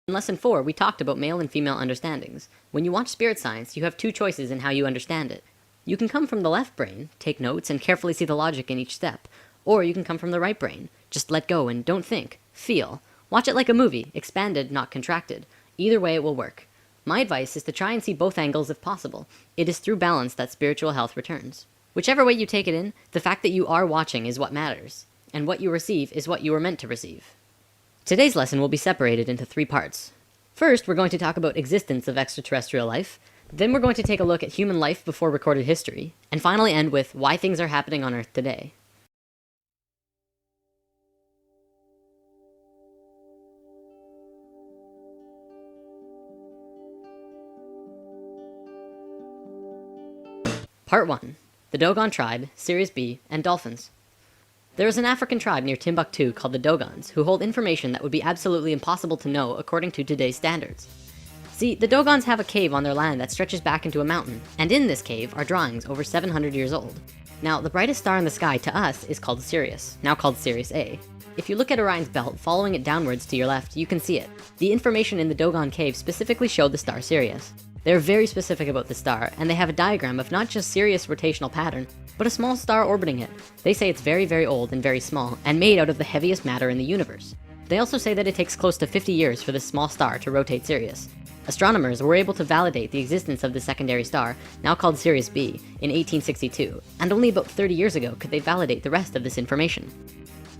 In lesson 4, we talked about male and female understandings. When you watch spirit science, you have two choices in how you understand it. You can come from the left brain, take notes, and carefully see the logic in each step. Or you can come from the right brain, just let go and don't think, feel. Watch it like a movie, expanded, not contracted. Either way it will work. My advice is to try and see both angles if possible. It is through balance that spiritual health returns. Whichever way you take it in, the fact that you are watching is what matters. And what you receive is what you were meant to receive. Today's lesson will be separated into 3 parts. First, we're going to talk about existence of extraterrestrial life. Then we're going to take a look at human life before recorded history. And finally end with why things are happening on Earth today. Part 1. The Dogon Tribe, Sirius B, and Dolphins. There is an African tribe near Timbuktu called the Dogons, who hold information that would be absolutely impossible to know according to today's standards. See, the Dogons have a cave on their land that stretches back into a mountain, and in this cave are drawings over 700 years old. Now, the brightest star in the sky to us is called Sirius, now called Sirius A. If you look at Orion's belt, following it downwards to your left, you can see it. The information in the Dogon cave specifically showed the star Sirius. They're very specific about the star, and they have a diagram of not just Sirius' rotational pattern, but a small star orbiting it. They say it's very, very old and very small, and made out of the heaviest matter in the universe. They also say that it takes close to 50 years for this small star to rotate Sirius. Astronomers were able to validate the existence of the secondary star, now called Sirius B, in 1862, and only about 30 years ago could they validate the rest of this information.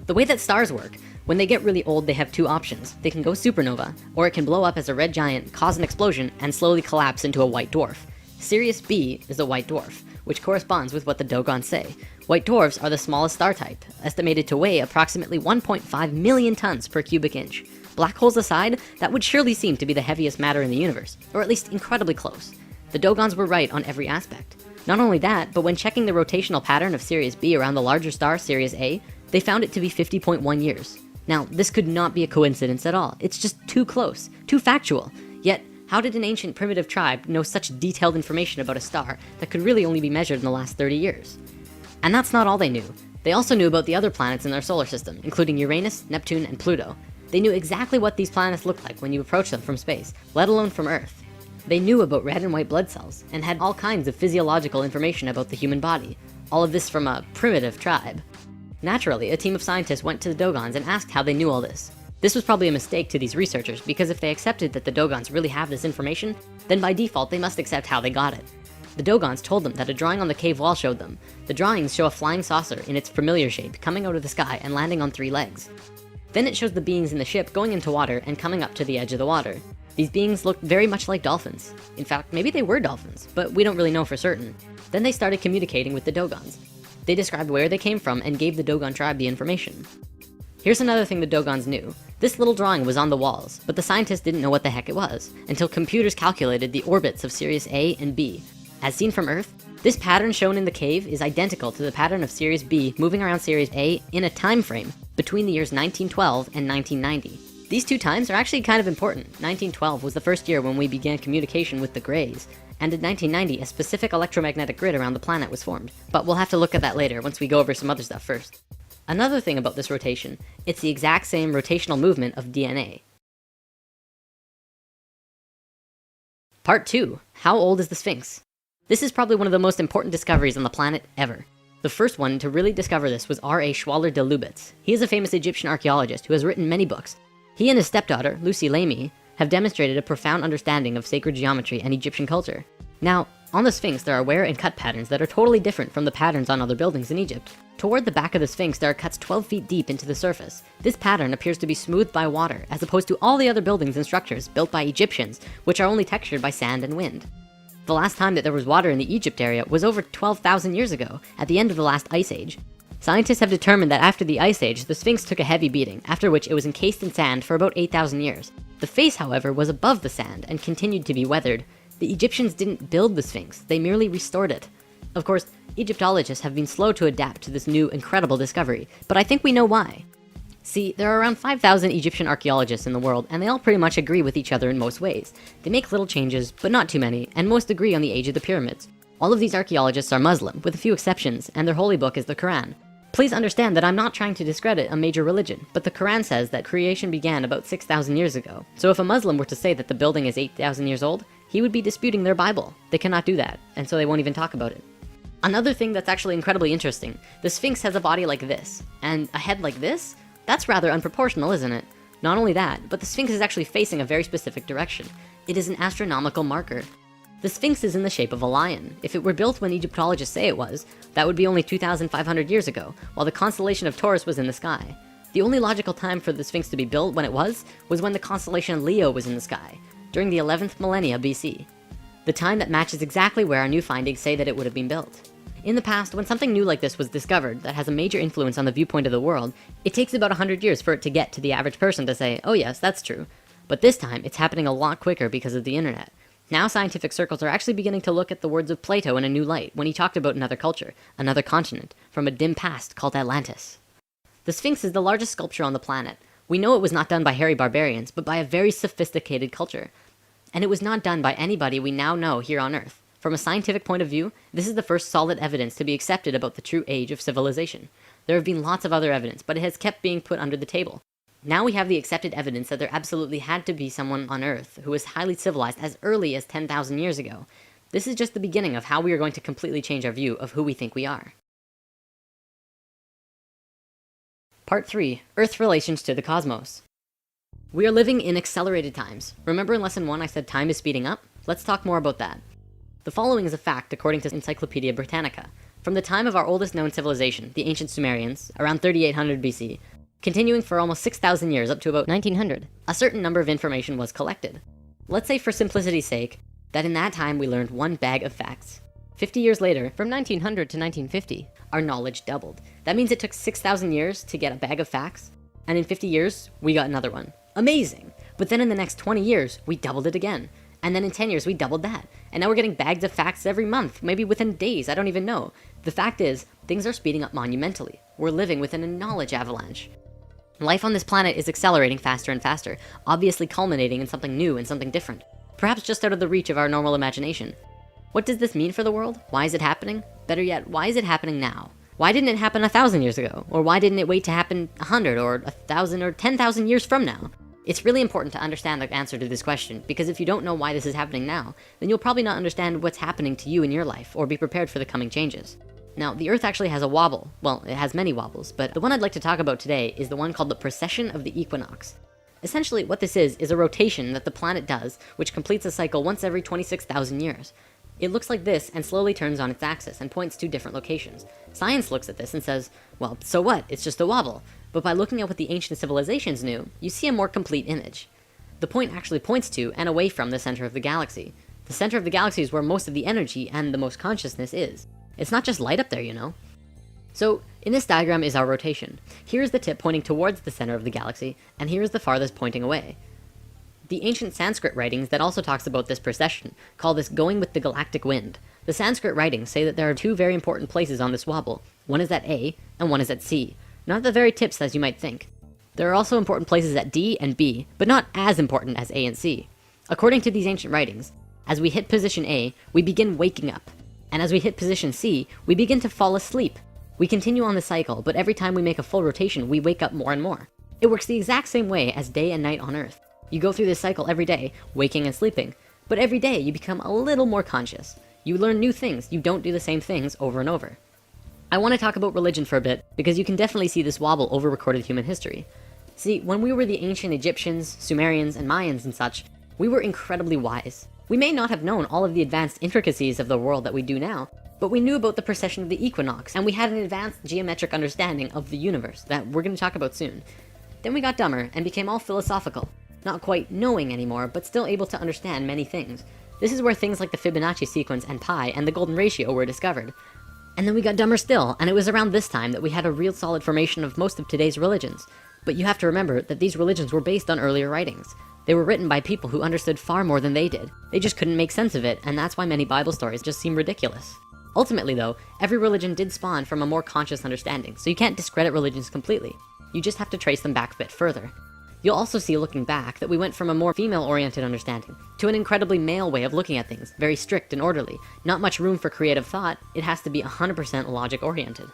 The way that stars work, when they get really old, they have 2 options. They can go supernova, or it can blow up as a red giant, cause an explosion, and slowly collapse into a white dwarf. Sirius B is a white dwarf, which corresponds with what the Dogons say. White dwarfs are the smallest star type, estimated to weigh approximately 1.5 million tons per cubic inch. Black holes aside, that would surely seem to be the heaviest matter in the universe, or at least incredibly close. The Dogons were right on every aspect. Not only that, but when checking the rotational pattern of Sirius B around the larger star Sirius A, they found it to be 50.1 years. Now, this could not be a coincidence at all. It's just too close, too factual. Yet, how did an ancient primitive tribe know such detailed information about a star that could really only be measured in the last 30 years? And that's not all they knew. They also knew about the other planets in their solar system, including Uranus, Neptune, and Pluto. They knew exactly what these planets looked like when you approach them from space, let alone from Earth. They knew about red and white blood cells, and had all kinds of physiological information about the human body. All of this from a primitive tribe. Naturally, a team of scientists went to the Dogons and asked how they knew all this. This was probably a mistake to these researchers, because if they accepted that the Dogons really have this information, then by default they must accept how they got it. The Dogons told them that a drawing on the cave wall showed them. The drawings show a flying saucer in its familiar shape coming out of the sky and landing on 3 legs. Then it shows the beings in the ship going into water and coming up to the edge of the water. These beings looked very much like dolphins. In fact, maybe they were dolphins, but we don't really know for certain. Then they started communicating with the Dogons. They described where they came from and gave the Dogon tribe the information. Here's another thing the Dogons knew. This little drawing was on the walls, but the scientists didn't know what the heck it was, until computers calculated the orbits of Sirius A and B. As seen from Earth, this pattern shown in the cave is identical to the pattern of Sirius B moving around Sirius A in a time frame between the years 1912 and 1990. These 2 times are actually kind of important. 1912 was the first year when we began communication with the Greys, and in 1990, a specific electromagnetic grid around the planet was formed. But we'll have to look at that later once we go over some other stuff first. Another thing about this rotation, it's the exact same rotational movement of DNA. Part 2. How old is the Sphinx? This is probably one of the most important discoveries on the planet ever. The first one to really discover this was R.A. Schwaller de Lubitz. He is a famous Egyptian archaeologist who has written many books. He and his stepdaughter, Lucy Lamy, have demonstrated a profound understanding of sacred geometry and Egyptian culture. Now, on the Sphinx there are wear and cut patterns that are totally different from the patterns on other buildings in Egypt. Toward the back of the Sphinx there are cuts 12 feet deep into the surface. This pattern appears to be smoothed by water, as opposed to all the other buildings and structures built by Egyptians, which are only textured by sand and wind. The last time that there was water in the Egypt area was over 12,000 years ago, at the end of the last ice age. Scientists have determined that after the ice age, the Sphinx took a heavy beating, after which it was encased in sand for about 8,000 years. The face, however, was above the sand and continued to be weathered. The Egyptians didn't build the Sphinx, they merely restored it. Of course, Egyptologists have been slow to adapt to this new incredible discovery, but I think we know why. See, there are around 5,000 Egyptian archaeologists in the world, and they all pretty much agree with each other in most ways. They make little changes, but not too many, and most agree on the age of the pyramids. All of these archaeologists are Muslim, with a few exceptions, and their holy book is the Quran. Please understand that I'm not trying to discredit a major religion, but the Quran says that creation began about 6,000 years ago. So if a Muslim were to say that the building is 8,000 years old, he would be disputing their Bible. They cannot do that, and so they won't even talk about it. Another thing that's actually incredibly interesting, the Sphinx has a body like this, and a head like this? That's rather unproportional, isn't it? Not only that, but the Sphinx is actually facing a very specific direction. It is an astronomical marker. The Sphinx is in the shape of a lion. If it were built when Egyptologists say it was, that would be only 2,500 years ago, while the constellation of Taurus was in the sky. The only logical time for the Sphinx to be built when it was when the constellation Leo was in the sky, during the 11th millennia BC. The time that matches exactly where our new findings say that it would have been built. In the past, when something new like this was discovered that has a major influence on the viewpoint of the world, it takes about 100 years for it to get to the average person to say, oh yes, that's true. But this time, it's happening a lot quicker because of the internet. Now scientific circles are actually beginning to look at the words of Plato in a new light when he talked about another culture, another continent, from a dim past called Atlantis. The Sphinx is the largest sculpture on the planet. We know it was not done by hairy barbarians, but by a very sophisticated culture. And it was not done by anybody we now know here on Earth. From a scientific point of view, this is the first solid evidence to be accepted about the true age of civilization. There have been lots of other evidence, but it has kept being put under the table. Now we have the accepted evidence that there absolutely had to be someone on Earth who was highly civilized as early as 10,000 years ago. This is just the beginning of how we are going to completely change our view of who we think we are. Part 3. Earth's relations to the cosmos. We are living in accelerated times. Remember in lesson 1 I said time is speeding up? Let's talk more about that. The following is a fact according to Encyclopedia Britannica. From the time of our oldest known civilization, the ancient Sumerians, around 3800 BC, continuing for almost 6,000 years up to about 1900, a certain number of information was collected. Let's say for simplicity's sake, that in that time we learned one bag of facts. 50 years later, from 1900 to 1950, our knowledge doubled. That means it took 6,000 years to get a bag of facts, and in 50 years, we got another one. Amazing! But then in the next 20 years, we doubled it again. And then in 10 years, we doubled that. And now we're getting bags of facts every month, maybe within days, I don't even know. The fact is, things are speeding up monumentally. We're living within a knowledge avalanche. Life on this planet is accelerating faster and faster, obviously culminating in something new and something different, perhaps just out of the reach of our normal imagination. What does this mean for the world? Why is it happening? Better yet, why is it happening now? Why didn't it happen 1,000 years ago? Or why didn't it wait to happen 100 or 1,000 or 10,000 years from now? It's really important to understand the answer to this question, because if you don't know why this is happening now, then you'll probably not understand what's happening to you in your life or be prepared for the coming changes. Now, the Earth actually has a wobble. Well, it has many wobbles, but the one I'd like to talk about today is the one called the precession of the equinox. Essentially, what this is a rotation that the planet does, which completes a cycle once every 26,000 years. It looks like this and slowly turns on its axis and points to different locations. Science looks at this and says, well, so what? It's just a wobble. But by looking at what the ancient civilizations knew, you see a more complete image. The point actually points to and away from the center of the galaxy. The center of the galaxy is where most of the energy and the most consciousness is. It's not just light up there, you know. So, in this diagram is our rotation. Here's the tip pointing towards the center of the galaxy, and here's the farthest pointing away. The ancient Sanskrit writings that also talks about this precession call this going with the galactic wind. The Sanskrit writings say that there are two very important places on this wobble. One is at A, and one is at C. Not the very tips as you might think. There are also important places at D and B, but not as important as A and C. According to these ancient writings, as we hit position A, we begin waking up. And as we hit position C, we begin to fall asleep. We continue on the cycle, but every time we make a full rotation, we wake up more and more. It works the exact same way as day and night on Earth. You go through this cycle every day, waking and sleeping, but every day you become a little more conscious. You learn new things, you don't do the same things over and over. I want to talk about religion for a bit, because you can definitely see this wobble over recorded human history. See, when we were the ancient Egyptians, Sumerians, and Mayans and such, we were incredibly wise. We may not have known all of the advanced intricacies of the world that we do now, but we knew about the precession of the equinox, and we had an advanced geometric understanding of the universe that we're going to talk about soon. Then we got dumber and became all philosophical, not quite knowing anymore, but still able to understand many things. This is where things like the Fibonacci sequence and pi and the golden ratio were discovered. And then we got dumber still, and it was around this time that we had a real solid formation of most of today's religions. But you have to remember that these religions were based on earlier writings. They were written by people who understood far more than they did. They just couldn't make sense of it, and that's why many Bible stories just seem ridiculous. Ultimately though, every religion did spawn from a more conscious understanding, so you can't discredit religions completely. You just have to trace them back a bit further. You'll also see looking back that we went from a more female-oriented understanding to an incredibly male way of looking at things, very strict and orderly. Not much room for creative thought, it has to be 100% logic-oriented.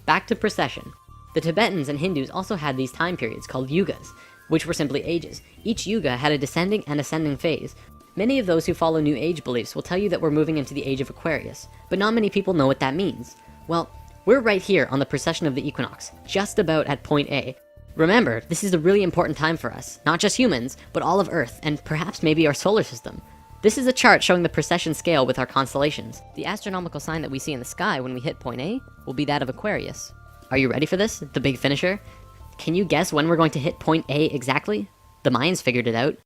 back to precession. The Tibetans and Hindus also had these time periods called yugas, which were simply ages. Each yuga had a descending and ascending phase. Many of those who follow New Age beliefs will tell you that we're moving into the age of Aquarius, but not many people know what that means. Well, we're right here on the precession of the equinox, just about at point A. Remember, this is a really important time for us, not just humans, but all of Earth, and perhaps maybe our solar system. This is a chart showing the precession scale with our constellations. The astronomical sign that we see in the sky when we hit point A will be that of Aquarius. Are you ready for this, the big finisher? Can you guess when we're going to hit point A exactly? The Mayans figured it out.